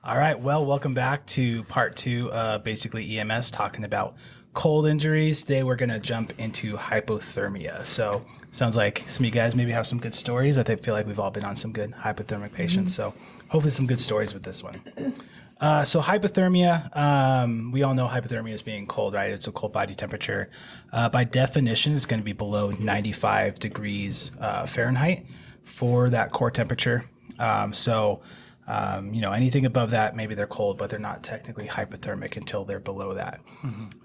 All right. Well, welcome back to part 2 of Basically EMS, talking about cold injuries. Today, we're going to jump into hypothermia. So sounds like some of you guys maybe have some good stories. Feel like we've all been on some good hypothermic patients. So hopefully some good stories with this one. So hypothermia, we all know hypothermia is being cold, right? It's a cold body temperature. By definition, it's going to be below 95 degrees Fahrenheit for that core temperature. Anything above that, maybe they're cold, but they're not technically hypothermic until they're below that.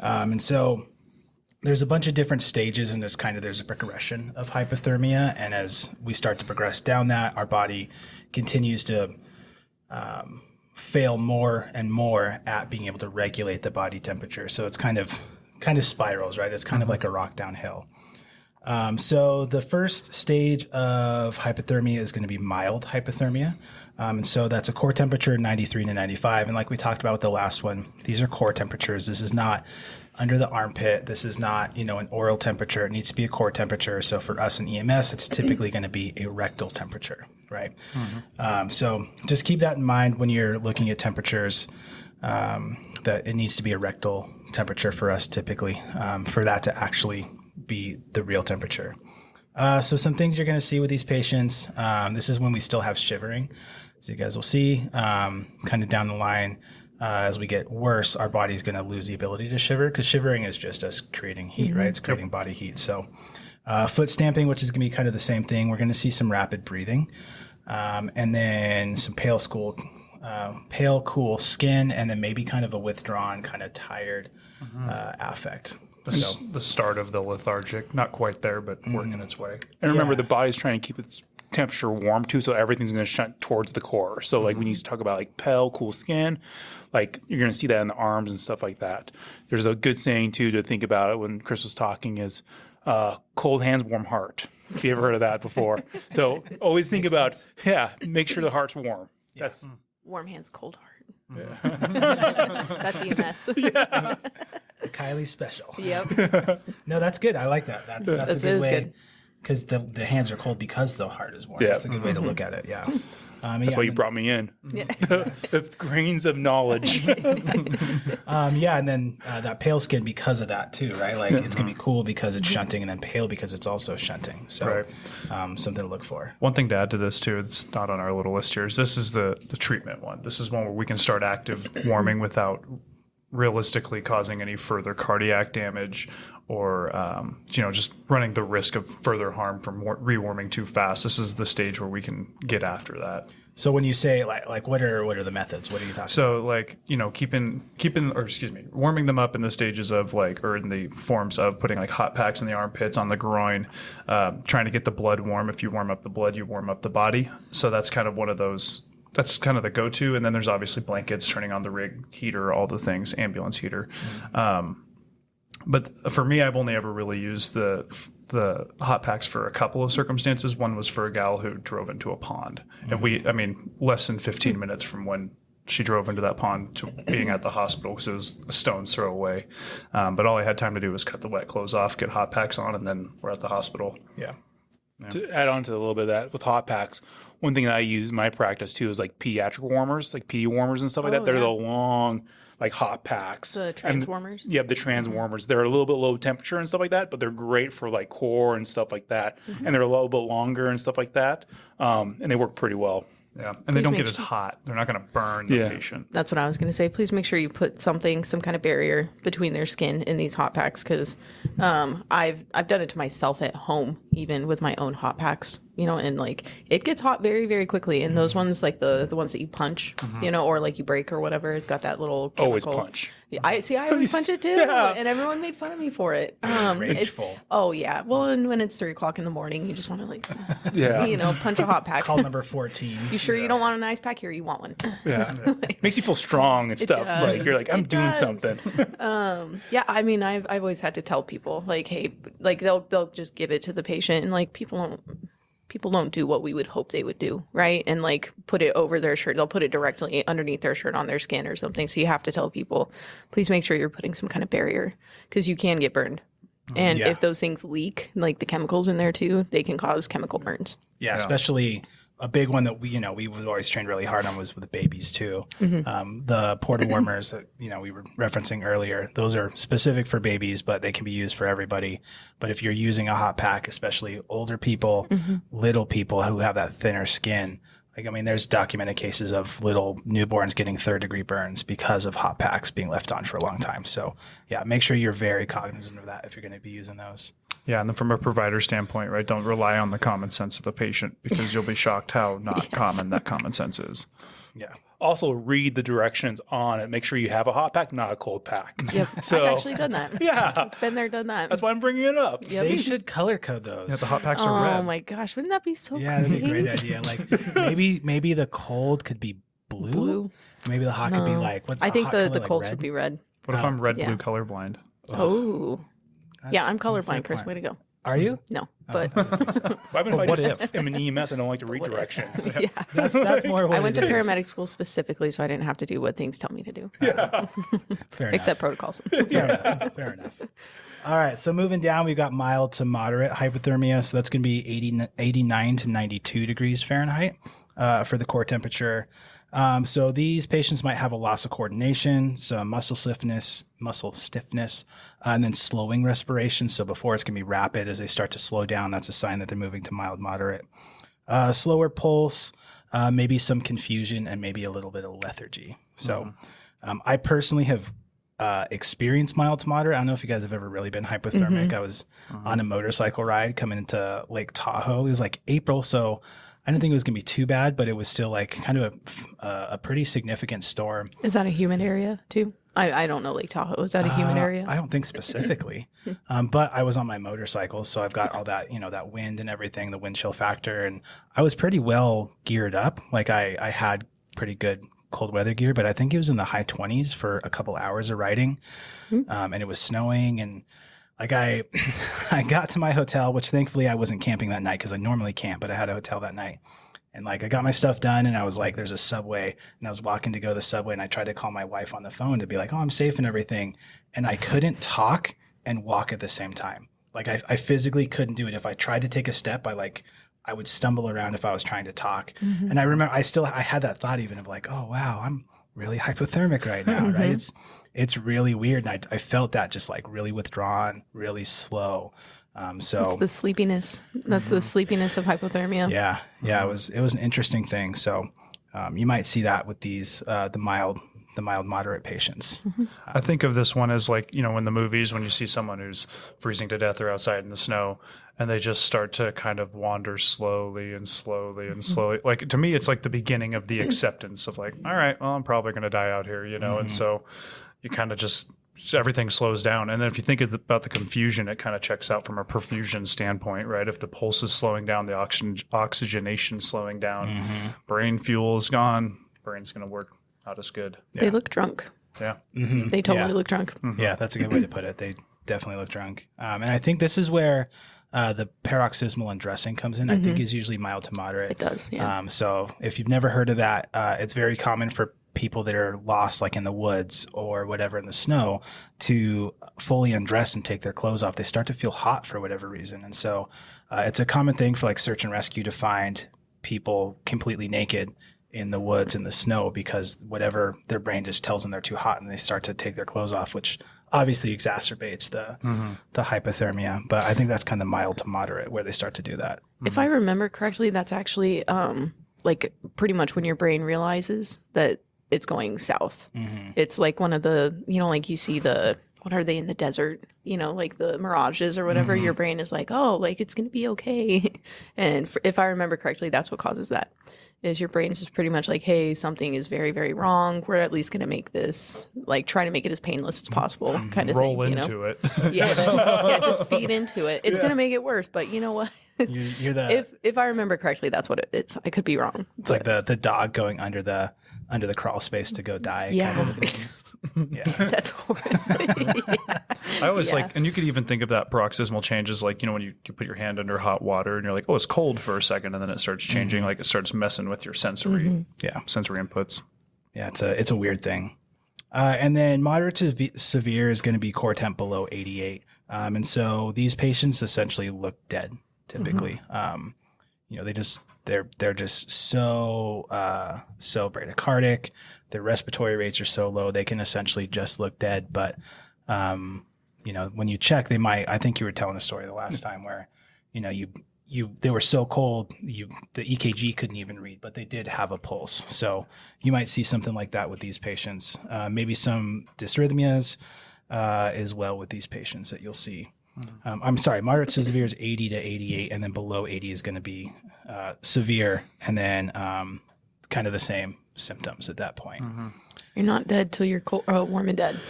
And so there's a bunch of different stages, and there's a progression of hypothermia. And as we start to progress down that, our body continues to fail more and more at being able to regulate the body temperature. So it's kind of spirals, right? It's kind of like a rock downhill. So the first stage of hypothermia is going to be mild hypothermia. And so that's a core temperature 93 to 95. And like we talked about with the last one, these are core temperatures. This is not under the armpit. This is not, an oral temperature. It needs to be a core temperature. So for us in EMS, it's typically going to be a rectal temperature, right? So just keep that in mind when you're looking at temperatures, that it needs to be a rectal temperature for us typically, for that to actually be the real temperature. So some things you're going to see with these patients, this is when we still have shivering. So you guys will see kind of down the line, as we get worse, our body's going to lose the ability to shiver, because shivering is just us creating heat, right? It's creating body heat. So foot stamping, which is going to be kind of the same thing. We're going to see some rapid breathing, and then some pale, cool skin, and then maybe kind of a withdrawn, kind of tired affect. The start of the lethargic, not quite there, but working its way. And remember, the body's trying to keep its temperature warm too, so everything's going to shunt towards the core. So like when you talk about like pale, cool skin, like you're going to see that in the arms and stuff like that. There's a good saying too to think about it when Chris was talking is cold hands, warm heart. Have you ever heard of that before? So always think about, make sure the heart's warm. Yeah. That's warm hands, cold heart. Yeah. That's EMS. Yeah. Kylie special. Yep. No, that's good. I like that. That's a good way, because the hands are cold because the heart is warm. Yeah. That's a good way to look at it. Yeah. That's why you brought me in. Yeah. The grains of knowledge. And then that pale skin because of that too, right? Like it's gonna be cool because it's shunting, and then pale because it's also shunting. So something to look for. One thing to add to this too, it's not on our little list here, is this is the treatment one. This is one where we can start active warming without realistically causing any further cardiac damage or just running the risk of further harm from rewarming too fast. This is the stage where we can get after that. So when you say like what are the methods? What are you talking about? So warming them up in the stages of or in the forms of putting like hot packs in the armpits, on the groin, trying to get the blood warm. If you warm up the blood, you warm up the body. So that's kind of one of those. That's kind of the go-to. And then there's obviously blankets, turning on the rig heater, all the things, ambulance heater. But for me, I've only ever really used the hot packs for a couple of circumstances. One was for a gal who drove into a pond. And less than 15 minutes from when she drove into that pond to being at the hospital, because it was a stone's throw away. But all I had time to do was cut the wet clothes off, get hot packs on, and then we're at the hospital. Yeah. To add on to a little bit of that with hot packs, one thing that I use in my practice too is like pediatric warmers, like PD warmers and stuff like that. They're the long, like hot packs. The transwarmers? Yeah, the transwarmers. They're a little bit low temperature and stuff like that, but they're great for like core and stuff like that. And they're a little bit longer and stuff like that. And they work pretty well. Yeah, and they don't get as hot. They're not going to burn the patient. That's what I was going to say. Please make sure you put some kind of barrier between their skin in these hot packs, because I've done it to myself at home, even with my own hot packs. And like it gets hot very, very quickly. And those ones, like the ones that you punch, or like you break or whatever, it's got that little chemical. Always punch. Yeah, I always punch it too, and everyone made fun of me for it. Rageful. Oh yeah. Well, and when it's 3:00 in the morning, you just want to punch a hot pack. Call number 14. You sure you don't want an ice pack here? You want one? Yeah. Makes you feel strong and stuff. Does. Like you're like, I'm doing something. I've always had to tell people, like, hey, like they'll just give it to the patient, and like people don't do what we would hope they would do, right? And like put it over their shirt. They'll put it directly underneath their shirt on their skin or something. So you have to tell people, please make sure you're putting some kind of barrier, because you can get burned. And if those things leak, like the chemicals in there too, they can cause chemical burns. Yeah, especially a big one that we was always trained really hard on was with babies too. The porta warmers that we were referencing earlier, those are specific for babies, but they can be used for everybody. But if you're using a hot pack, especially older people, little people who have that thinner skin, there's documented cases of little newborns getting 3rd-degree burns because of hot packs being left on for a long time. So yeah, make sure you're very cognizant of that if you're going to be using those. Yeah, and then from a provider standpoint, right, don't rely on the common sense of the patient because you'll be shocked how not common that common sense is. Yeah. Also, read the directions on it. Make sure you have a hot pack, not a cold pack. Yep. So, I've actually done that. Yeah. Been there, done that. That's why I'm bringing it up. Yep. They should color code those. Yeah, the hot packs are red. Oh my gosh, wouldn't that be so Yeah, that'd be a great idea. Like maybe the cold could be blue. Blue. Maybe the hot could be like what's I think hot the color, like cold red? should be red. What if I'm red, yeah. blue colorblind? Oh. Yeah, I'm fair colorblind, Chris. point. Way to go. Are you? No, but What if I'm an EMS and don't like to read directions? yeah. That's more what I went it to is. paramedic school specifically so I didn't have to do what things tell me to do, Fair except protocols. Fair enough. All right, so moving down, we've got mild to moderate hypothermia. So that's going to be 89 to 92 degrees Fahrenheit for the core temperature. So these patients might have a loss of coordination, some muscle stiffness, and then slowing respiration. So before it's going to be rapid, as they start to slow down, that's a sign that they're moving to mild moderate. Slower pulse, maybe some confusion, and maybe a little bit of lethargy. So I personally have experienced mild to moderate. I don't know if you guys have ever really been hypothermic. I was on a motorcycle ride coming into Lake Tahoe. It was like April, so I didn't think it was going to be too bad, but it was still like kind of a pretty significant storm. Is that a humid area too? I don't know Lake Tahoe. Is that a humid area? I don't think specifically, but I was on my motorcycle, so I've got all that, that wind and everything, the wind chill factor, and I was pretty well geared up. Like I had pretty good cold weather gear, but I think it was in the high 20s for a couple hours of riding, and it was snowing, and like I got to my hotel, which thankfully I wasn't camping that night because I normally camp, but I had a hotel that night. And like I got my stuff done and I was like, there's a Subway, and I was walking to go to the Subway and I tried to call my wife on the phone to be like, oh, I'm safe and everything. And I couldn't talk and walk at the same time. Like I physically couldn't do it. If I tried to take a step, I would stumble around if I was trying to talk. And I remember I had that thought even of like, oh wow, I'm really hypothermic right now, right? It's really weird. And I felt that just like really withdrawn, really slow. So It's the sleepiness. That's the sleepiness of hypothermia. yeah, it was an interesting thing. So you might see that with these the mild moderate patients. I think of this one as like, in the movies when you see someone who's freezing to death or outside in the snow and they just start to kind of wander slowly and slowly and slowly. Like to me, it's like the beginning of the acceptance of like, all right, well, I'm probably going to die out here, and so you kind of just everything slows down. And then if you think about the confusion, it kind of checks out from a perfusion standpoint, right? If the pulse is slowing down, the oxygenation slowing down, brain fuel is gone, brain's going to work not as good. They look drunk. Yeah. They totally look drunk. Yeah, that's a good way to put it. They definitely look drunk. And I think this is where the paroxysmal undressing comes in. I think is usually mild to moderate. It does, yeah. So if you've never heard of that, it's very common for people that are lost like in the woods or whatever in the snow to fully undress and take their clothes off. They start to feel hot for whatever reason. And so it's a common thing for like search and rescue to find people completely naked in the woods in the snow because whatever their brain just tells them they're too hot and they start to take their clothes off, which obviously exacerbates the hypothermia. But I think that's kind of mild to moderate where they start to do that. If I remember correctly, that's actually like pretty much when your brain realizes that it's going south. It's like one of the, like you see what are they in the desert? Like the mirages or whatever. Your brain is like, oh, like it's going to be okay. And if I remember correctly, that's what causes that. Is your brain's just pretty much like, hey, something is very, very wrong. We're at least going to make this, like, try to make it as painless as possible, kind of Roll thing. into it. Yeah, just feed into it. It's going to make it worse, but you know what? You're the If I remember correctly, that's what it's. I could be wrong. it's like the dog going under the crawl space to go die. Yeah. Kind of a thing. Yeah. That's horrible. I always like, and you could even think of that paroxysmal changes, like, when you put your hand under hot water and you're like, oh, it's cold for a second. And then it starts changing, like it starts messing with your sensory inputs. Yeah. It's a weird thing. And then moderate to severe is going to be core temp below 88. And so these patients essentially look dead typically. they're just so bradycardic. Their respiratory rates are so low, they can essentially just look dead. But, when you check, they might, I think you were telling a story the last time where, they were so cold, the EKG couldn't even read, but they did have a pulse. So you might see something like that with these patients. Maybe some dysrhythmias as well with these patients that you'll see. I'm sorry, moderate to severe is 80 to 88, and then below 80 is going to be severe, and then kind of the same symptoms at that point. You're not dead till you're warm and dead.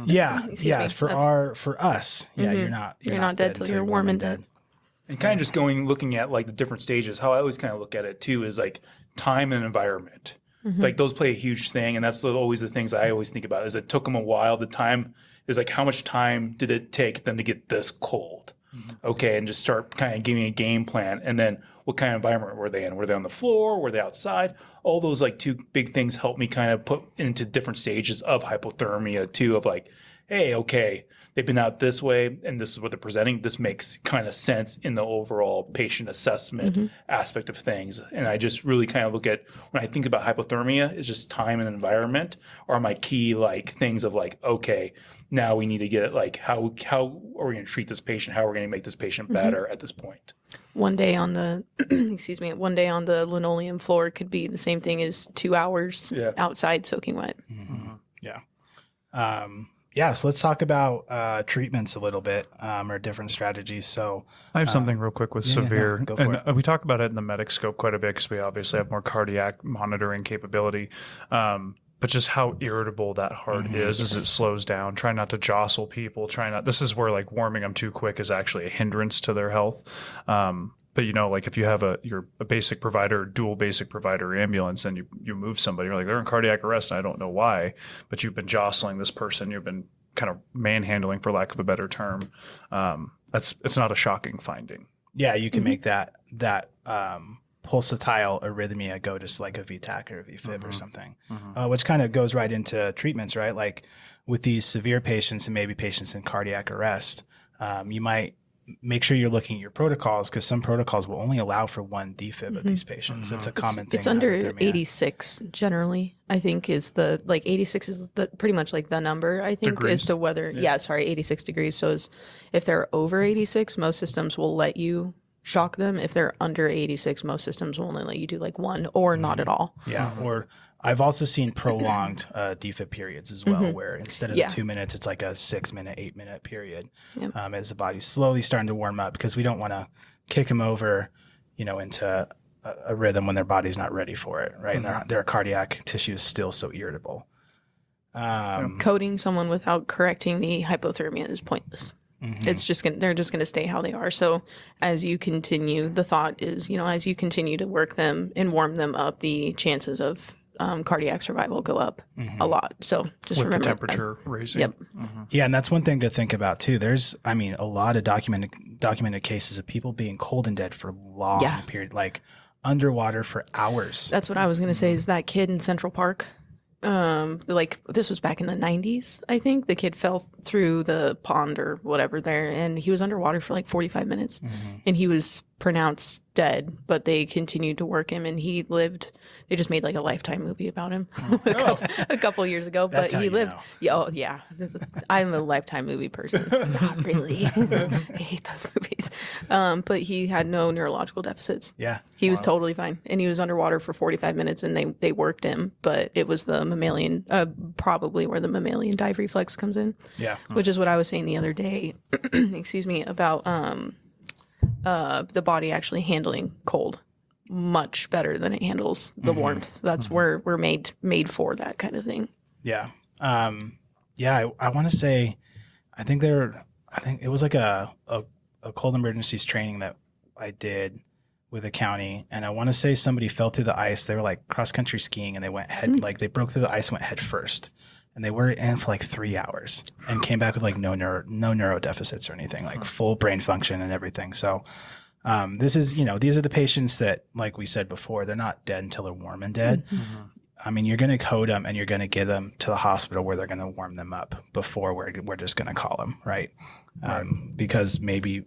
Yeah, me. For us, you're not dead till you're warm and dead. And kind of just looking at like the different stages, how I always kind of look at it too is like time and environment. Like those play a huge thing. And that's always the things I always think about is it took them a while. The time is like, how much time did it take them to get this cold? Okay. And just start kind of giving a game plan. And then what kind of environment were they in? Were they on the floor? Were they outside? All those like two big things help me kind of put into different stages of hypothermia too, of like, hey, okay, they've been out this way and this is what they're presenting. This makes kind of sense in the overall patient assessment aspect of things. And I just really kind of look at when I think about hypothermia, is just time and environment are my key like things of like, okay, now we need to get it like how are we going to treat this patient? How are we going to make this patient better at this point? One day on the one day on the linoleum floor could be the same thing as 2 hours outside soaking wet. So let's talk about treatments a little bit, or different strategies. So I have something real quick with severe. Go for it. We talk about it in the medic scope quite a bit because we obviously have more cardiac monitoring capability. But just how irritable that heart is as it slows down. Try not to jostle people. This is where like warming them too quick is actually a hindrance to their health. But like if you have you're a basic provider, dual basic provider ambulance, and you move somebody, you're like, they're in cardiac arrest and I don't know why, but you've been jostling this person. You've been kind of manhandling, for lack of a better term. It's not a shocking finding. Yeah, you can make that pulsatile arrhythmia go to like a VTAC or a VFib or something, which kind of goes right into treatments, right? Like with these severe patients and maybe patients in cardiac arrest, you might make sure you're looking at your protocols because some protocols will only allow for one defib of these patients. It's a common thing. It's under 86 generally, I think is 86 is pretty much like the number, I think, degrees. as to whether, 86 degrees. So if they're over 86, most systems will let you shock them. If they're under 86, most systems will only let you do like one or not at all. Yeah. Or I've also seen prolonged defib periods as well, where instead of the 2 minutes, it's like a 6 minute, 8 minute period as the body's slowly starting to warm up because we don't want to kick them over, into a rhythm when their body's not ready for it, right? And their cardiac tissue is still so irritable. Coding someone without correcting the hypothermia is pointless. It's just they're just going to stay how they are. So as you continue, the thought is, as you continue to work them and warm them up, the chances of cardiac survival go up a lot. So just with remember the temperature raising. Yep. Yeah, and that's one thing to think about too. There's, a lot of documented cases of people being cold and dead for long period, like underwater for hours. That's what I was going to say. Is that kid in Central Park? This was back in the 90s, I think. The kid fell through the pond or whatever there, and he was underwater for like 45 minutes, and he was pronounced dead, but they continued to work him, and he lived. They just made like a Lifetime movie about him a couple years ago, but he lived. Yeah, I'm a Lifetime movie person. Not really. I hate those movies. But he had no neurological deficits. Yeah, he was totally fine, and he was underwater for 45 minutes, and they worked him, but it was the mammalian, probably where the mammalian dive reflex comes in. Yeah, which is what I was saying the other day. Excuse me, about the body actually handling cold much better than it handles the warmth. That's where we're made for that kind of thing. Yeah. I want to say, I think it was like a cold emergencies training that I did with a county. And I want to say somebody fell through the ice. They were like cross country skiing and they went they broke through the ice and went head first. And they were in for like 3 hours and came back with like no neuro deficits or anything, like full brain function and everything. So this is, these are the patients that, like we said before, they're not dead until they're warm and dead. You're going to code them and you're going to get them to the hospital where they're going to warm them up before we're just going to call them, right? because maybe,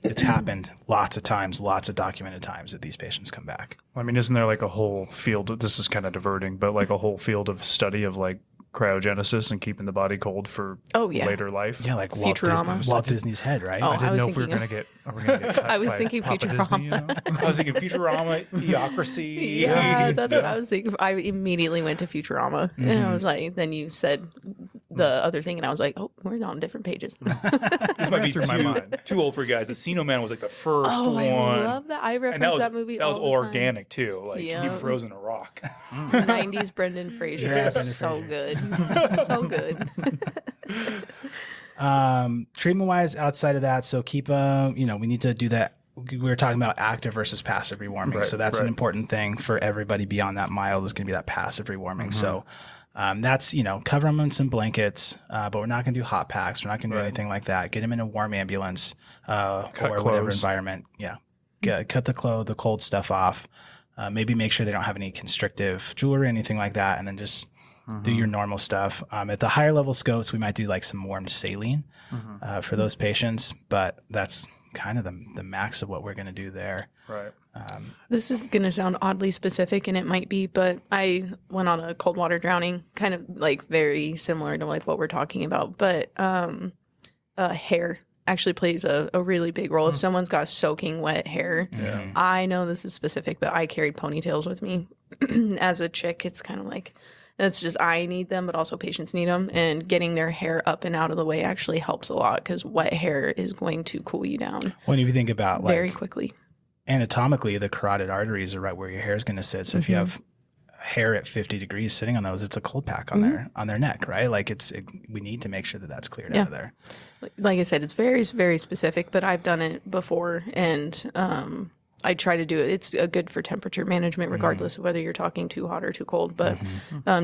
it's happened lots of times, lots of documented times that these patients come back. I mean, isn't there like a whole field, this is kind of diverting, but like a whole field of study of like cryogenesis and keeping the body cold for later life? Yeah, like Futurama. Walt Disney's head, right? Oh, I didn't I was know if we were thinking going to get cut I was by thinking Papa Disney, you know? I was thinking Futurama, Idiocracy. Yeah, that's what I was thinking. I immediately went to Futurama, and I was like, then you said the other thing, and I was like, oh, we're on different pages. This might be through my mind. too old for you guys. Encino Man was like the first Oh, one. I love that. I And reference that movie. That was all all the time. organic too. Like he Yeah. froze in a rock. 90s Brendan Fraser Yeah, is Brendan so Fraser. good, so good. Treatment wise, outside of that, so keep we need to do that. We were talking about active versus passive rewarming. Right, So that's an right. important thing for everybody beyond that mild is going to be that passive rewarming. So that's, cover them in some blankets, but we're not going to do hot packs. We're not going to do anything like that. Get them in a warm ambulance or whatever clothes. environment. Yeah. Cut the cold stuff off. Maybe make sure they don't have any constrictive jewelry, anything like that. And then just do your normal stuff. At the higher level scopes, we might do like some warm saline for those patients, but that's kind of the max of what we're going to do there. Right. This is going to sound oddly specific, and it might be, but I went on a cold water drowning, kind of like very similar to like what we're talking about. But hair actually plays a really big role. If someone's got soaking wet hair, I know this is specific, but I carried ponytails with me as a chick. It's kind of like, it's just I need them, but also patients need them. And getting their hair up and out of the way actually helps a lot because wet hair is going to cool you down When you think about very quickly. anatomically, the carotid arteries are right where your hair is going to sit. So if you have hair at 50 degrees sitting on those, it's a cold pack on their neck, right? Like we need to make sure that that's cleared out of there. Like I said, it's very, very specific, but I've done it before, and I try to do it. It's good for temperature management, regardless of whether you're talking too hot or too cold. But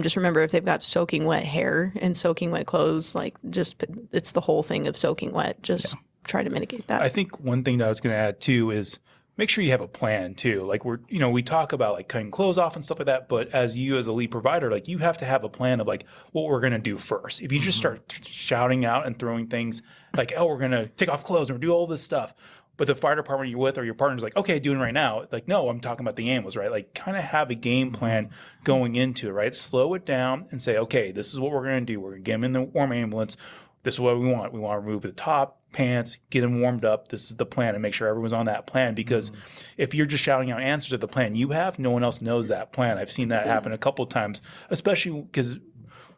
just remember, if they've got soaking wet hair and soaking wet clothes, it's the whole thing of soaking wet. Just try to mitigate that. I think one thing that I was going to add too is make sure you have a plan too. Like we talk about like cutting clothes off and stuff like that, but as you as a lead provider, like you have to have a plan of like what we're going to do first. If you just start shouting out and throwing things like, oh, we're going to take off clothes and do all this stuff, but the fire department you're with or your partner's like, okay, doing it right now. Like, no, I'm talking about the ambulance, right? Like kind of have a game plan going into it, right? Slow it down and say, okay, this is what we're going to do. We're going to get them in the warm ambulance. This is what we want. We want to remove the top, pants, get them warmed up. This is the plan, and make sure everyone's on that plan. Because if you're just shouting out answers to the plan you have, no one else knows that plan. I've seen that happen a couple of times, especially because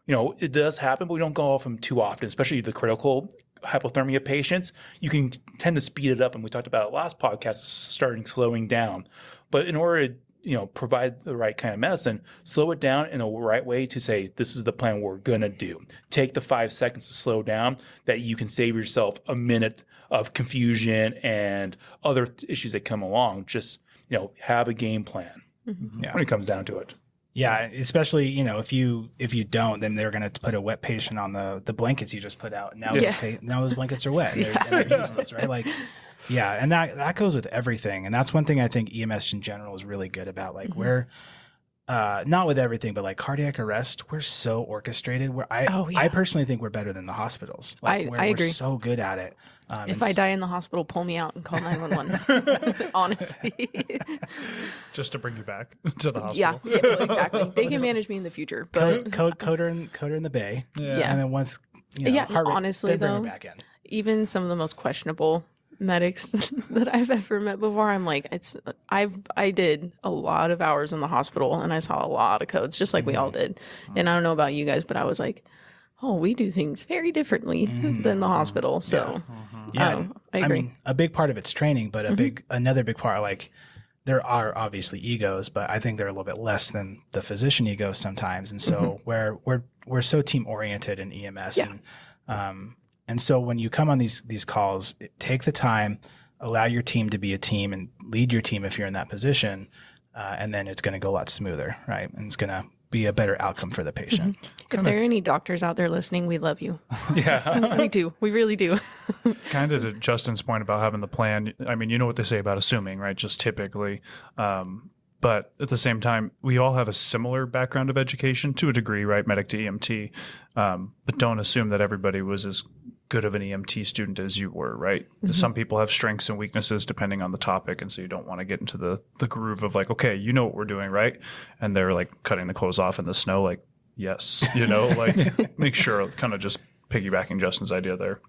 it does happen, but we don't go off them too often, especially the critical hypothermia patients. You can tend to speed it up, and we talked about it last podcast, slowing down. But in order to provide the right kind of medicine, slow it down in a right way to say, this is the plan we're going to do. Take the 5 seconds to slow down that you can save yourself a minute of confusion and other issues that come along. Just, have a game plan when it comes down to it. Yeah, especially, if you don't, then they're going to put a wet patient on the blankets you just put out. Now, now those blankets are wet and they're useless, right? Like, yeah, and that goes with everything. And that's one thing I think EMS in general is really good about. Like we're not with everything, but like cardiac arrest, we're so orchestrated. I personally think we're better than the hospitals. Like, I agree. We're so good at it. If I die in the hospital, pull me out and call 911. Honestly. Just to bring you back to the hospital. Yeah, well, exactly. They can manage me in the future, but coder in the bay. Yeah. And then once, heart rate, honestly they bring her though, back in. even some of the most questionable medics that I've ever met before, I'm like, I did a lot of hours in the hospital and I saw a lot of codes, just like we all did. And I don't know about you guys, but I was like, oh, we do things very differently than the hospital. So I agree. I mean, a big part of it's training, but another big part, like there are obviously egos, but I think they're a little bit less than the physician ego sometimes. And so we're so team oriented in EMS. And so when you come on these calls, take the time, allow your team to be a team and lead your team if you're in that position. And then it's going to go a lot smoother, right? And it's going to be a better outcome for the patient. If there are any doctors out there listening, we love you. Yeah. We do. We really do. Kind of to Justin's point about having the plan. I mean, you know what they say about assuming, right? Just typically. But at the same time, we all have a similar background of education to a degree, right? Medic to EMT. But don't assume that everybody was as good of an EMT student as you were, right? Some people have strengths and weaknesses depending on the topic. And so you don't want to get into the groove of like, okay, you know what we're doing, right? And they're like cutting the clothes off in the snow. Like, yes, like make sure, kind of just piggybacking Justin's idea there.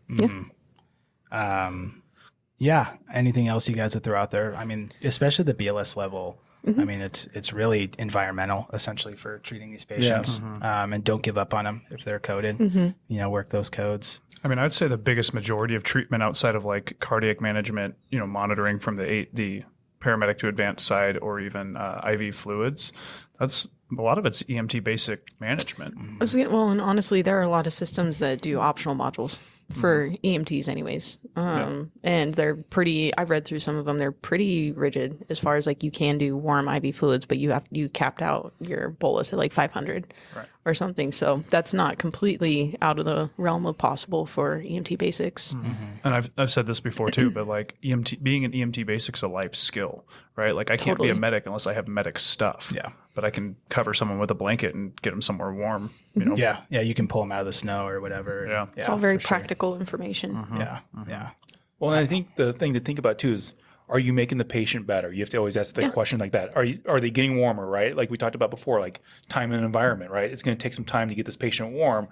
Yeah. Anything else you guys would throw out there? I mean, especially the BLS level. I mean, it's really environmental, essentially, for treating these patients. And don't give up on them if they're coded. Work those codes. I mean, I'd say the biggest majority of treatment outside of like cardiac management, monitoring from the paramedic to advanced side, or even IV fluids, that's a lot of it's EMT basic management. Well, and honestly, there are a lot of systems that do optional modules for EMTs anyways. And they're pretty, I've read through some of them, they're pretty rigid as far as like you can do warm IV fluids, but you capped out your bolus at like 500 or something. So that's not completely out of the realm of possible for EMT basics. And I've said this before too, but like being an EMT basic's a life skill, right? Like I can't be a medic unless I have medic stuff. Yeah. But I can cover someone with a blanket and get them somewhere warm, Yeah. You can pull them out of the snow or whatever. Yeah. It's all very practical information. Yeah. Well, and I think the thing to think about too is, are you making the patient better? You have to always ask the question like that. Are they getting warmer, right? Like we talked about before, like time and environment, right? It's going to take some time to get this patient warm,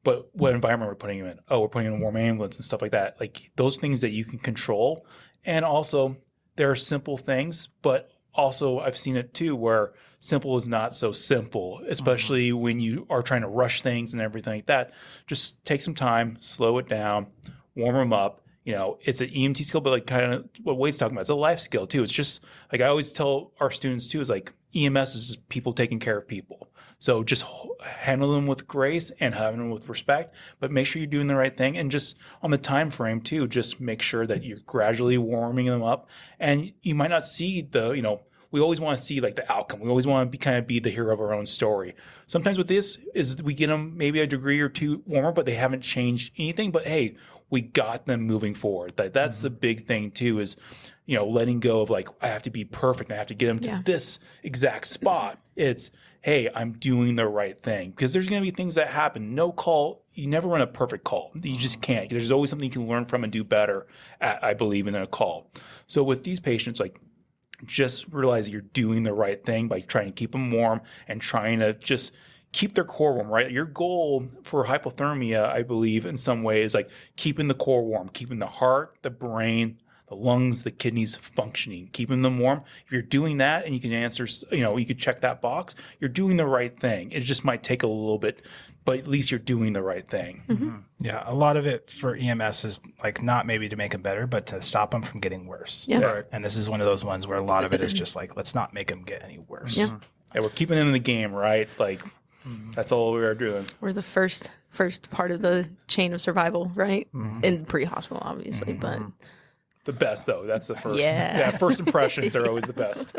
but what environment we're putting him in? Oh, we're putting him in a warm ambulance and stuff like that. Like those things that you can control. And also there are simple things, but also I've seen it too where simple is not so simple, especially when you are trying to rush things and everything like that. Just take some time, slow it down, warm them up. It's an EMT skill, but like kind of what Wade's talking about, it's a life skill too. It's just like I always tell our students too, is like EMS is just people taking care of people. So just handle them with grace and having them with respect, but make sure you're doing the right thing. And just on the time frame too, just make sure that you're gradually warming them up. And you might not see we always want to see like the outcome. We always want to kind of be the hero of our own story. Sometimes with this is we get them maybe a degree or two warmer, but they haven't changed anything. But hey, we got them moving forward. That's the big thing too, is, letting go of like, I have to be perfect. I have to get them to this exact spot. It's, hey, I'm doing the right thing. Because there's going to be things that happen. No call, you never run a perfect call. You just can't. There's always something you can learn from and do better at, I believe, in a call. So with these patients, like, just realize you're doing the right thing by trying to keep them warm and trying to just keep their core warm, right? Your goal for hypothermia, I believe, in some way is like keeping the core warm, keeping the heart, the brain, the lungs, the kidneys functioning, keeping them warm. If you're doing that and you can answer, you could check that box, you're doing the right thing. It just might take a little bit, but at least you're doing the right thing. Yeah. A lot of it for EMS is like not maybe to make them better, but to stop them from getting worse. Yeah. Right. And this is one of those ones where a lot of it is just like, let's not make them get any worse. Yeah. Yeah, we're keeping them in the game, right? Like, that's all we are doing. We're the first part of the chain of survival, right? In pre-hospital, obviously, but The best, though. That's the first. Yeah. First impressions are always the best.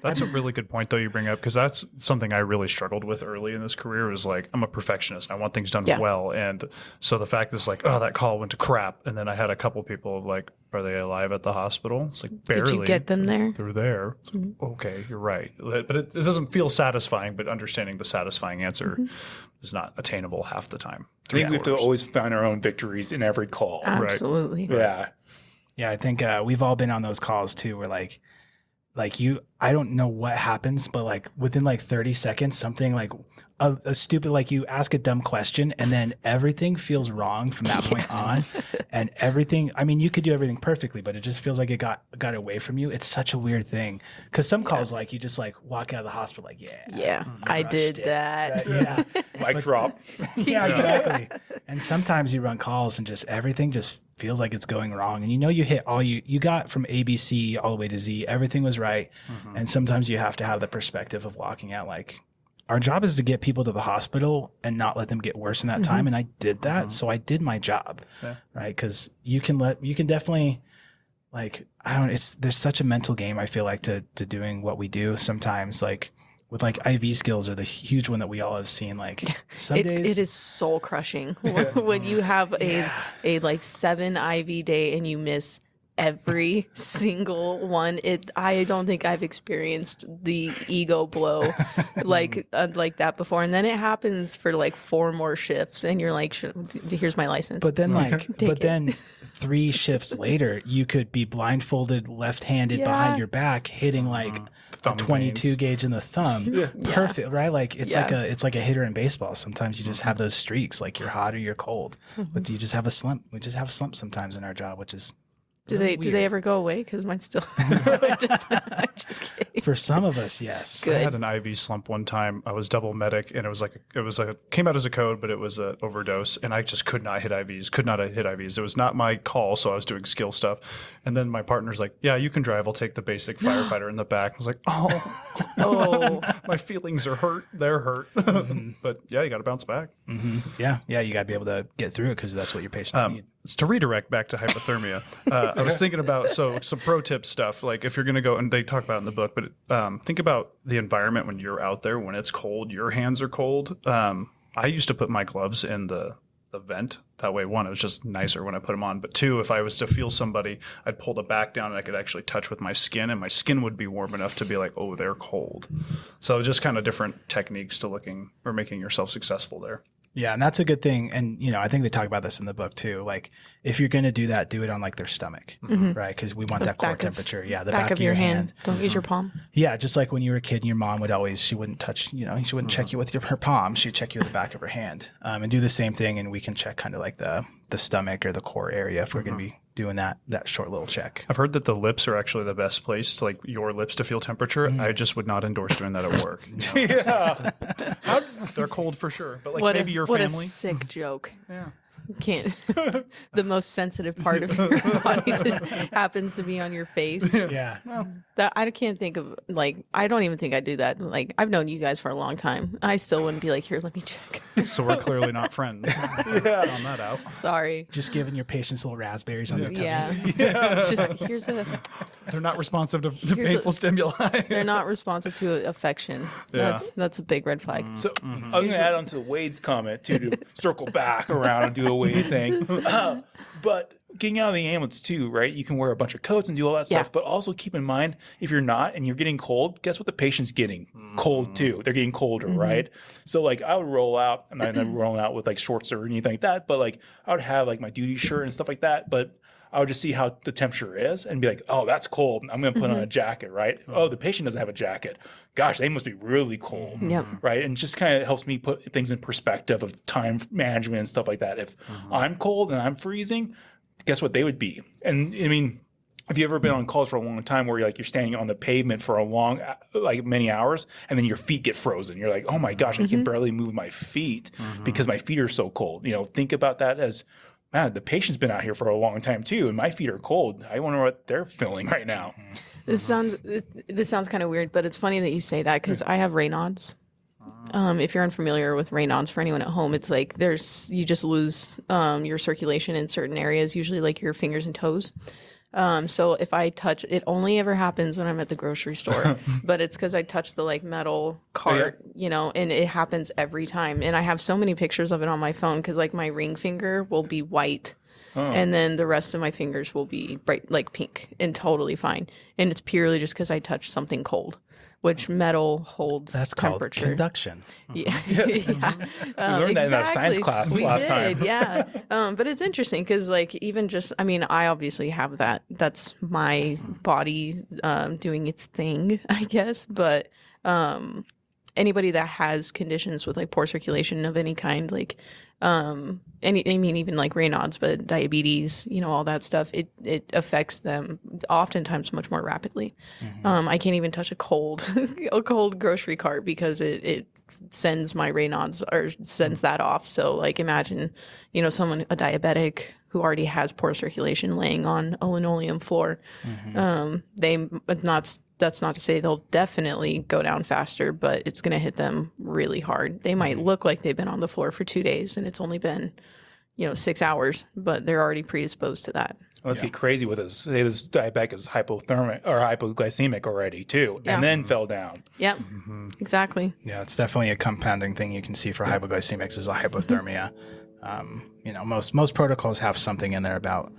That's a really good point, though, you bring up, because that's something I really struggled with early in this career. Was like, I'm a perfectionist. I want things done well. And so the fact is like, oh, that call went to crap. And then I had a couple people of like, are they alive at the hospital? It's like, barely. did you get them there? They're there. It's like, okay, you're right. But it doesn't feel satisfying, but understanding the satisfying answer is not attainable half the time. I think we have to always find our own victories in every call. Absolutely. Yeah. Yeah, I think we've all been on those calls too, where like I don't know what happens, but like within like 30 seconds, something like a stupid, like you ask a dumb question and then everything feels wrong from that point on. And everything, I mean, you could do everything perfectly, but it just feels like it got away from you. It's such a weird thing. Cause some calls, like you just like walk out of the hospital, like, I did that. Yeah. Mic drop. Yeah, exactly. And sometimes you run calls and just everything just feels like it's going wrong. And you hit all you got from ABC all the way to Z. Everything was right. And sometimes you have to have the perspective of walking out like, our job is to get people to the hospital and not let them get worse in that time. And I did that. So I did my job. Right. Cause you can definitely like, there's such a mental game. I feel like to doing what we do sometimes, like with like IV skills are the huge one that we all have seen. Like some days it is soul crushing when you have a like 7 IV day and you miss every single one. I don't think I've experienced the ego blow like that before. And then it happens for like 4 more shifts, and you're like, here's my license. But then then 3 shifts later, you could be blindfolded, left-handed behind your back, hitting like a 22 veins. gauge in the thumb. Perfect, right? Like it's like a hitter in baseball. Sometimes you just have those streaks, like you're hot or you're cold, but you just have a slump. We just have a slump sometimes in our job, which is Do they ever go away? Because mine still. I'm just kidding. for some of us, yes. I had an IV slump one time. I was double medic, and it was came out as a code, but it was an overdose, and I just could not hit IVs. It was not my call, so I was doing skill stuff. And then my partner's like, "Yeah, you can drive. I'll take the basic firefighter in the back." I was like, "Oh, my feelings are hurt. They're hurt." But yeah, you got to bounce back. Yeah, you got to be able to get through it because that's what your patients need. To redirect back to hypothermia, I was thinking about some pro tip stuff. Like if you're going to go, and they talk about it in the book, but think about the environment when you're out there when it's cold. Your hands are cold. I used to put my gloves in the vent. That way, 1, it was just nicer when I put them on. But 2, if I was to feel somebody, I'd pull the back down and I could actually touch with my skin, and my skin would be warm enough to be like, oh, they're cold. So just kind of different techniques to making yourself successful there. Yeah, and that's a good thing. And, I think they talk about this in the book too. Like, if you're going to do that, do it on like their stomach, right? Because we want that core temperature. Yeah, the back of your hand. Don't use your palm. Yeah, just like when you were a kid and your mom she wouldn't touch, she wouldn't check you with her palm. She'd check you with the back of her hand. And do the same thing, and we can check kind of like the stomach or the core area if we're going to be doing that short little check. I've heard that the lips are actually the best place to, like, your lips to feel temperature. I just would not endorse doing that at work. Yeah. They're cold for sure, but like maybe your family. What a sick joke. Yeah. Can't. The most sensitive part of your body just happens to be on your face. Yeah. That I can't think of, like, I don't even think I do that. Like, I've known you guys for a long time. I still wouldn't be like, here, let me check. So we're clearly not friends. Yeah. On that out. Sorry. Just giving your patients little raspberries on their tummy. Yeah. It's just like, They're not responsive to painful stimuli. they're not responsive to affection. Yeah. That's a big red flag. So I was going to add on to Wade's comment too, to circle back around and do a Wade thing. But getting out of the ambulance too, right? You can wear a bunch of coats and do all that stuff, but also keep in mind, if you're not and you're getting cold, guess what? The patient's getting cold too. They're getting colder, right? So like I would roll out, and I'm not rolling out with like shorts or anything like that, but like I would have like my duty shirt and stuff like that, but I would just see how the temperature is and be like, oh, that's cold. I'm going to put on a jacket, right? Oh, the patient doesn't have a jacket. Gosh, they must be really cold, right? And just kind of helps me put things in perspective of time management and stuff like that. If I'm cold and I'm freezing, guess what they would be? And I mean, have you ever been on calls for a long time where you're standing on the pavement for a long, like many hours, and then your feet get frozen? You're like, oh my gosh, I can barely move my feet because my feet are so cold. Think about that as, man, the patient's been out here for a long time too, and my feet are cold. I wonder what they're feeling right now. This sounds kind of weird, but it's funny that you say that because I have Raynaud's. If you're unfamiliar with Raynaud's, for anyone at home, it's like you just lose your circulation in certain areas, usually like your fingers and toes. So if I touch, it only ever happens when I'm at the grocery store, but it's because I touch the like metal cart, and it happens every time. And I have so many pictures of it on my phone because like my ring finger will be white. And then the rest of my fingers will be bright, like pink, and totally fine. And it's purely just because I touched something cold, which metal holds That's temperature. Called conduction. Yeah. We learned that in our science class last time. Yeah. But it's interesting because like even just, I mean, I obviously have that. That's my body doing its thing, I guess. But anybody that has conditions with like poor circulation of any kind, like even like Raynaud's, but diabetes, all that stuff, it affects them oftentimes much more rapidly. I can't even touch a cold grocery cart because it sends my Raynaud's or sends that off. So like imagine, a diabetic who already has poor circulation laying on a linoleum floor. That's not to say they'll definitely go down faster, but it's going to hit them really hard. They might look like they've been on the floor for 2 days and it's only been, 6 hours, but they're already predisposed to that. Let's get crazy with this. Say this diabetic is hypothermic or hypoglycemic already too, and then fell down. Yep, exactly. Yeah, it's definitely a compounding thing you can see for hypoglycemics is a hypothermia. Most protocols have something in there about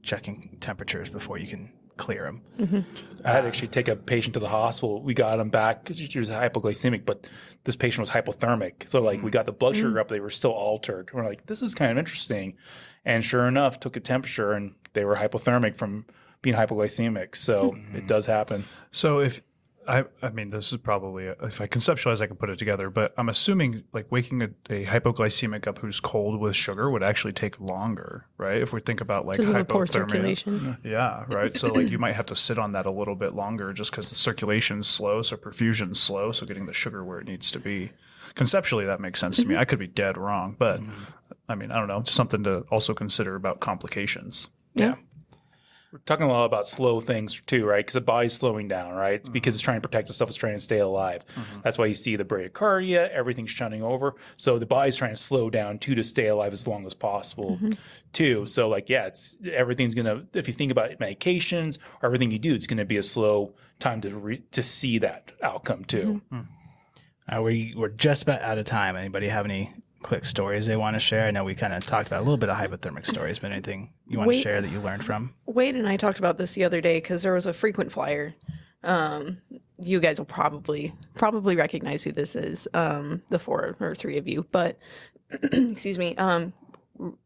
checking temperatures before you can clear them. I had to actually take a patient to the hospital. We got him back because she was hypoglycemic, but this patient was hypothermic. So like we got the blood sugar up, they were still altered. We're like, this is kind of interesting. And sure enough, took a temperature and they were hypothermic from being hypoglycemic. So it does happen. So if I mean, this is probably, if I conceptualize, I can put it together, but I'm assuming like waking a hypoglycemic up who's cold with sugar would actually take longer, right? If we think about like Because of the poor hypothermia. circulation. Yeah, right. So like you might have to sit on that a little bit longer just because the circulation's slow, so perfusion's slow, so getting the sugar where it needs to be. Conceptually, that makes sense to me. I could be dead wrong, but I mean, I don't know, just something to also consider about complications. Yeah. We're talking a lot about slow things too, right? Because the body's slowing down, right? It's because it's trying to protect itself, it's trying to stay alive. That's why you see the bradycardia, everything's shunting over. So the body's trying to slow down too to stay alive as long as possible too. So like, yeah, it's everything's gonna. If you think about medications or everything you do, it's gonna be a slow time to see that outcome too. We're just about out of time. Anybody have any quick stories they want to share? I know we kind of talked about a little bit of hypothermic stories, but anything you want to share that you learned from? Wade and I talked about this the other day because there was a frequent flyer. You guys will probably recognize who this is, the 4 or 3 of you, but excuse me,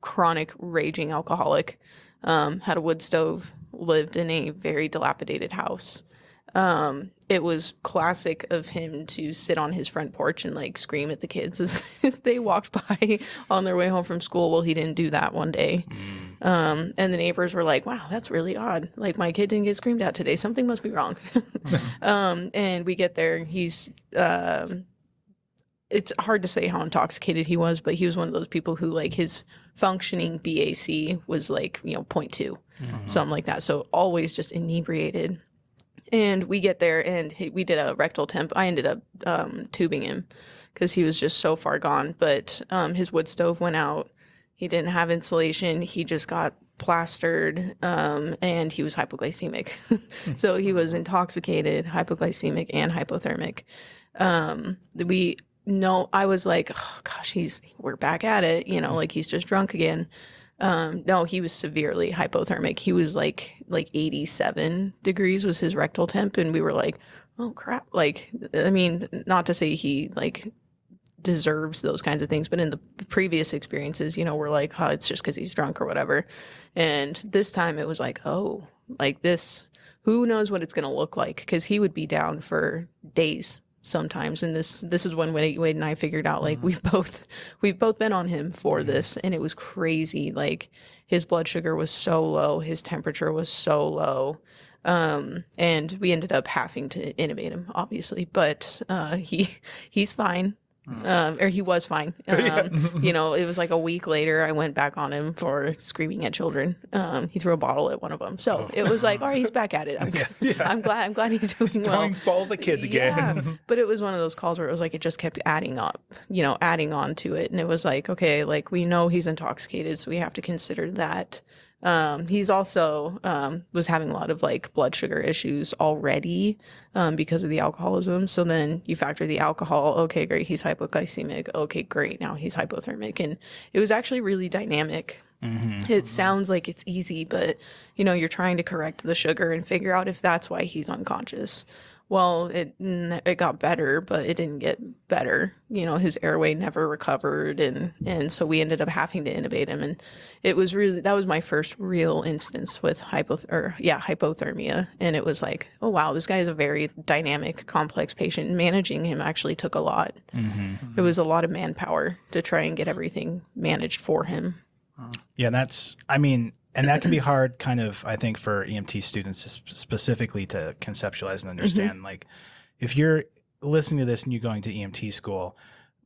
chronic raging alcoholic, had a wood stove, lived in a very dilapidated house. It was classic of him to sit on his front porch and like scream at the kids as they walked by on their way home from school. Well, he didn't do that one day. And the neighbors were like, wow, that's really odd. Like my kid didn't get screamed at today. Something must be wrong. And we get there. He's, it's hard to say how intoxicated he was, but he was one of those people who like his functioning BAC was like, 0.2, something like that. So always just inebriated. And we get there and we did a rectal temp. I ended up tubing him because he was just so far gone. But his wood stove went out. He didn't have insulation. He just got plastered and he was hypoglycemic. So he was intoxicated, hypoglycemic, and hypothermic. I was like, oh gosh, we're back at it. Like he's just drunk again. No, he was severely hypothermic. He was like 87 degrees was his rectal temp. And we were like, oh crap. Like, I mean, not to say he like deserves those kinds of things, but in the previous experiences, we're like, oh, it's just because he's drunk or whatever. And this time it was like, oh, like this, who knows what it's going to look like? Because he would be down for days sometimes, and this is when Wade and I figured out like we've both been on him for this, and it was crazy. Like his blood sugar was so low, his temperature was so low, and we ended up having to intubate him, obviously, but he's fine. Or he was fine. It was like a week later, I went back on him for screaming at children. He threw a bottle at one of them. So it was like, all right, he's back at it. I'm glad he's doing well. Throwing balls at kids again. Yeah. But it was one of those calls where it was like, it just kept adding up, adding on to it. And it was like, okay, like we know he's intoxicated, so we have to consider that. He's also was having a lot of like blood sugar issues already because of the alcoholism. So then you factor the alcohol. Okay, great. He's hypoglycemic. Okay, great. Now he's hypothermic. And it was actually really dynamic. It sounds like it's easy, but you're trying to correct the sugar and figure out if that's why he's unconscious. Well, it got better, but it didn't get better. His airway never recovered, and so we ended up having to intubate him. And it was that was my first real instance with hypothermia. And it was like, oh wow, this guy is a very dynamic, complex patient. Managing him actually took a lot. It was a lot of manpower to try and get everything managed for him. Yeah, and that can be hard kind of, I think, for EMT students specifically to conceptualize and understand. Like if you're listening to this and you're going to EMT school,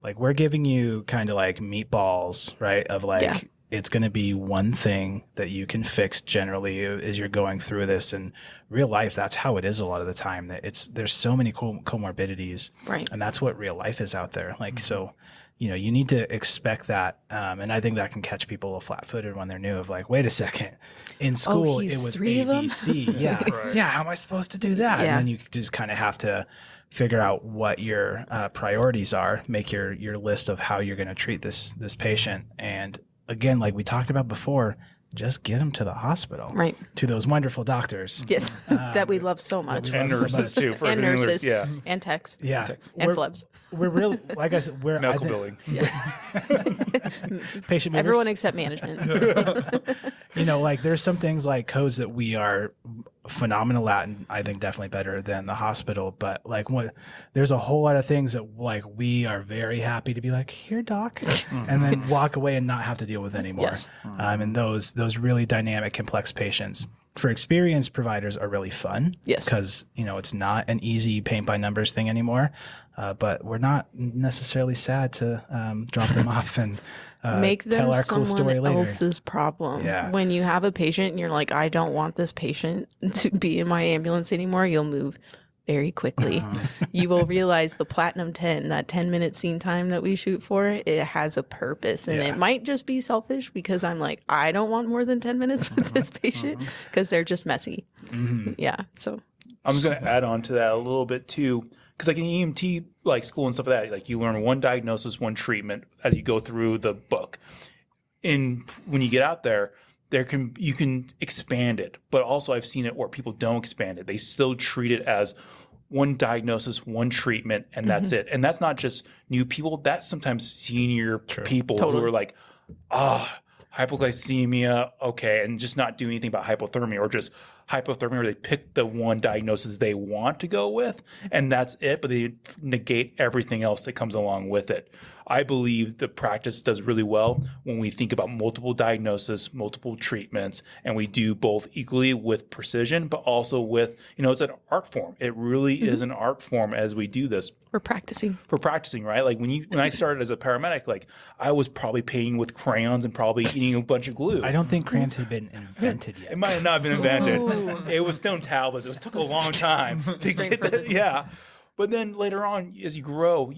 like we're giving you kind of like meatballs, right? Of like, it's going to be one thing that you can fix generally as you're going through this. And real life, that's how it is a lot of the time. That there's so many comorbidities, right? And that's what real life is out there. Like, so you need to expect that. And I think that can catch people flat-footed when they're new of like, wait a second, in school it was A, B, C. Yeah. Right. Yeah. How am I supposed to do that? Yeah. And then you just kind of have to figure out what your priorities are, make your list of how you're going to treat this patient. And again, like we talked about before, just get them to the hospital, Right. to those wonderful doctors. Yes, that we love so much. we And love so nurses too. For And everything nurses. Yeah. And techs. Yeah, And we're, flubs. we're really, like I said, we're Medical billing. patient movers. Everyone except management. Like there's some things like codes that we are phenomenal at, and I think definitely better than the hospital. But like there's a whole lot of things that like we are very happy to be like, here, doc, and then walk away and not have to deal with anymore. Yes. And those really dynamic, complex patients for experienced providers are really fun. Yes. Because it's not an easy paint by numbers thing anymore. But we're not necessarily sad to drop them off and Make them tell our cool story someone later. else's problem. Yeah. When you have a patient and you're like, I don't want this patient to be in my ambulance anymore, you'll move very quickly. You will realize the Platinum 10, that 10-minute scene time that we shoot for, it has a purpose. And it might just be selfish because I'm like, I don't want more than 10 minutes with this patient because they're just messy. Yeah. So I'm just going to add on to that a little bit too, because like in EMT like school and stuff like that, like you learn one diagnosis, one treatment as you go through the book. When you get out there, you can expand it, but also I've seen it where people don't expand it. They still treat it as one diagnosis, one treatment, and that's it. And that's not just new people. That's sometimes senior people who are like, hypoglycemia, okay, and just not do anything about hypothermia, or just hypothermia, or they pick the one diagnosis they want to go with, and that's it, but they negate everything else that comes along with it. I believe the practice does really well when we think about multiple diagnoses, multiple treatments, and we do both equally with precision, but also with, it's an art form. It really is an art form as we do this. we're practicing. For practicing, right? Like when I started as a paramedic, like I was probably painting with crayons and probably eating a bunch of glue. I don't think crayons had been invented yet. It might have not been invented. It was stone tablets. It took a long time to get that. Yeah. But then later on, as you grow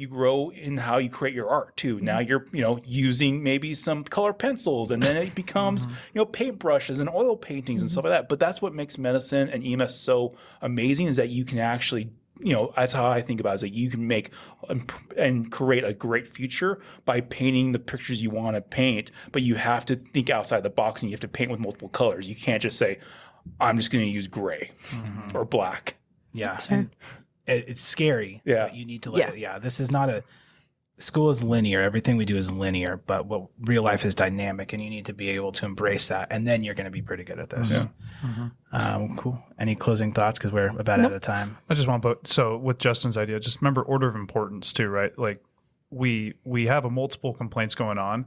in how you create your art too. Now you're, using maybe some color pencils, and then it becomes, paint brushes and oil paintings and stuff like that. But that's what makes medicine and EMS so amazing, is that you can actually, that's how I think about it, is that you can make and create a great future by painting the pictures you want to paint, but you have to think outside the box and you have to paint with multiple colors. You can't just say, I'm just going to use gray or black. Yeah. And it's scary. Yeah. But you need to this is not school is linear. Everything we do is linear, but real life is dynamic, and you need to be able to embrace that. And then you're going to be pretty good at this. Yeah. Cool. Any closing thoughts? Cause we're about out of time. I just want to so with Justin's idea, just remember order of importance too, right? Like we have a multiple complaints going on.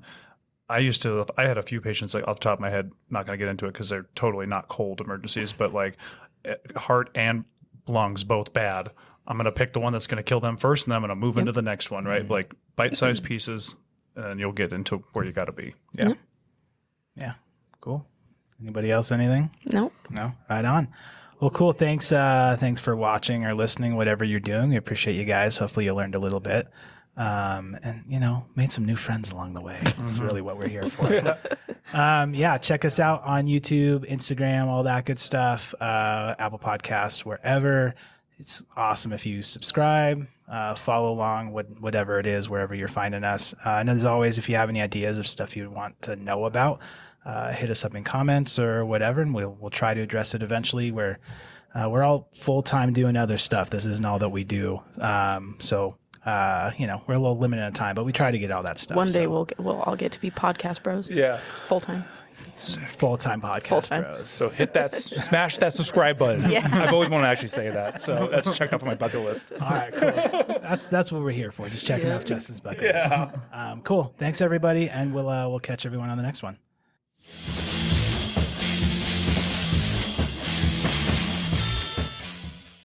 I had a few patients, like off the top of my head, not going to get into it because they're totally not cold emergencies, but like heart and lungs both bad. I'm going to pick the one that's going to kill them first, and then I'm going to move into the next one, right? Like bite-sized pieces, and you'll get into where you got to be. Yeah. Yeah. Cool. Anybody else? Anything? Nope. No? Right on. Well, cool. Thanks. Thanks for watching or listening, whatever you're doing. We appreciate you guys. Hopefully you learned a little bit. And made some new friends along the way. That's really what we're here for. Check us out on YouTube, Instagram, all that good stuff, Apple Podcasts, wherever. It's awesome if you subscribe, follow along, whatever it is, wherever you're finding us. And as always, if you have any ideas of stuff you want to know about, hit us up in comments or whatever, and we'll try to address it eventually. We're all full-time doing other stuff. This isn't all that we do. We're a little limited on time, but we try to get all that stuff. One day we'll all get to be podcast bros. Yeah. Full time. Full-time podcast bros. So hit that, smash that subscribe button. Yeah. I've always wanted to actually say that. So that's checked off on my bucket list. All right, cool. That's what we're here for. Just checking off Justin's bucket list. Cool. Thanks everybody, and we'll catch everyone on the next one.